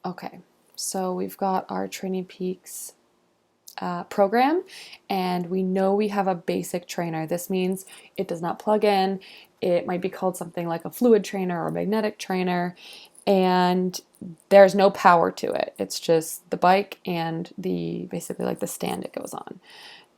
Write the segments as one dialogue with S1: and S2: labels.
S1: Okay, so we've got our Training Peaks program, and we know we have a basic trainer. This means it does not plug in. It might be called something like a fluid trainer or a magnetic trainer, and there's no power to it. It's just the bike and the basically like the stand it goes on.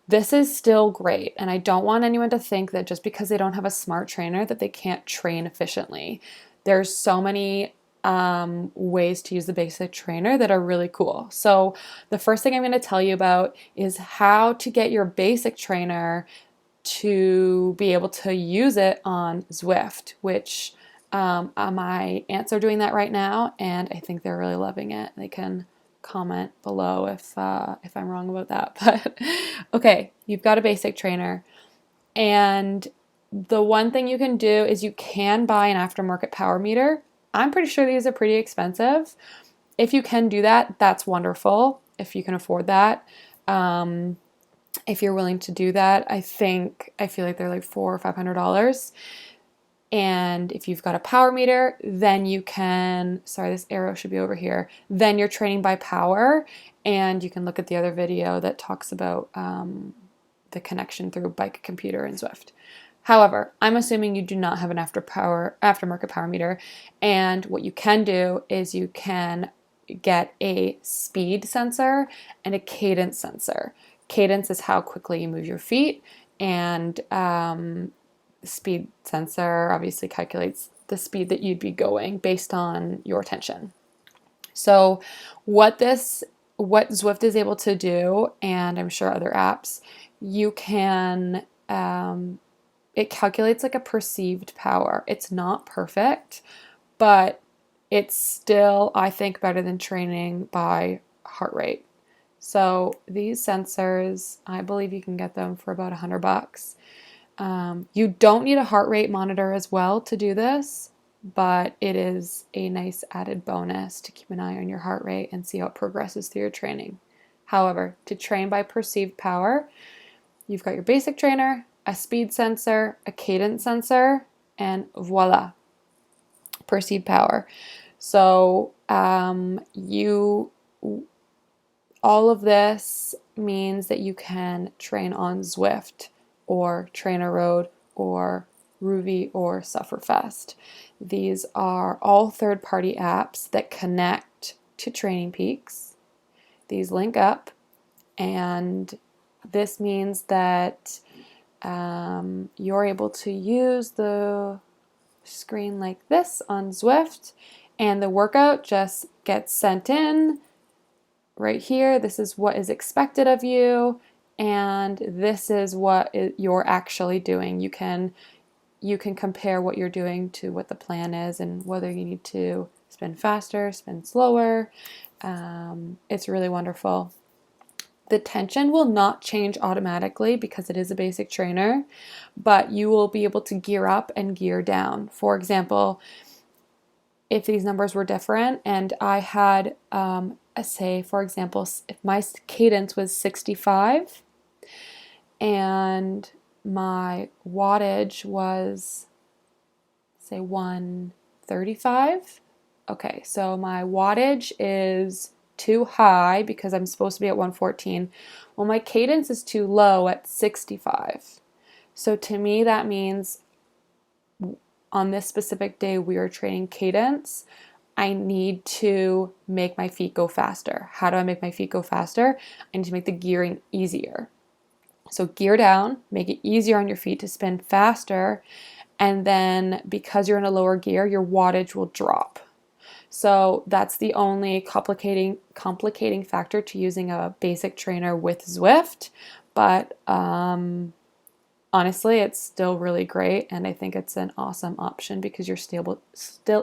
S1: This is still great, and I don't want anyone to think that just because they don't have a smart trainer that they can't train efficiently. There's so many ways to use the basic trainer that are really cool. So the first thing I'm going to tell you about is how to get your basic trainer to be able to use it on Zwift, which my aunts are doing that right now, and I think they're really loving it. They can comment below if I'm wrong about that. But okay, you've got a basic trainer, and the one thing you can do is you can buy an aftermarket power meter. I'm pretty sure these are pretty expensive. If you can do that, that's wonderful. If you can afford that. If you're willing to do that, I feel like they're like $400 or $500. And if you've got a power meter, then you can, sorry, this arrow should be over here, then you're training by power, and you can look at the other video that talks about the connection through bike, computer, and Zwift. However, I'm assuming you do not have an aftermarket power meter, and what you can do is you can get a speed sensor and a cadence sensor. Cadence is how quickly you move your feet, and speed sensor obviously calculates the speed that you'd be going based on your tension. So what Zwift is able to do, and I'm sure other apps, you can it calculates like a perceived power. It's not perfect, but it's still, I think, better than training by heart rate. So these sensors, I believe you can get them for about $100. You don't need a heart rate monitor as well to do this, but it is a nice added bonus to keep an eye on your heart rate and see how it progresses through your training. However, to train by perceived power, you've got your basic trainer, a speed sensor, a cadence sensor, and voila, perceived power. So all of this means that you can train on Zwift or Trainer Road or Ruby or Sufferfest. These are all third-party apps that connect to Training Peaks. These link up, and this means that you're able to use the screen like this on Zwift, and the workout just gets sent in right here. This is what is expected of you, and this is what you're actually doing. You can compare what you're doing to what the plan is and whether you need to spin faster, spin slower. It's really wonderful. The tension will not change automatically because it is a basic trainer, but you will be able to gear up and gear down. For example, if these numbers were different and I had, say, for example, if my cadence was 65 and my wattage was, say, 135, okay, so my wattage is too high because I'm supposed to be at 114. Well, my cadence is too low at 65. So to me, that means on this specific day we are training cadence, I need to make my feet go faster. How do I make my feet go faster? I need to make the gearing easier. So gear down, make it easier on your feet to spin faster, and then because you're in a lower gear, your wattage will drop. So that's the only complicating factor to using a basic trainer with Zwift, but honestly, it's still really great, and I think it's an awesome option because you're still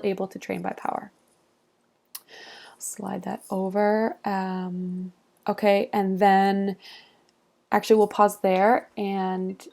S1: able to train by power. Slide that over. Okay, and then actually we'll pause there and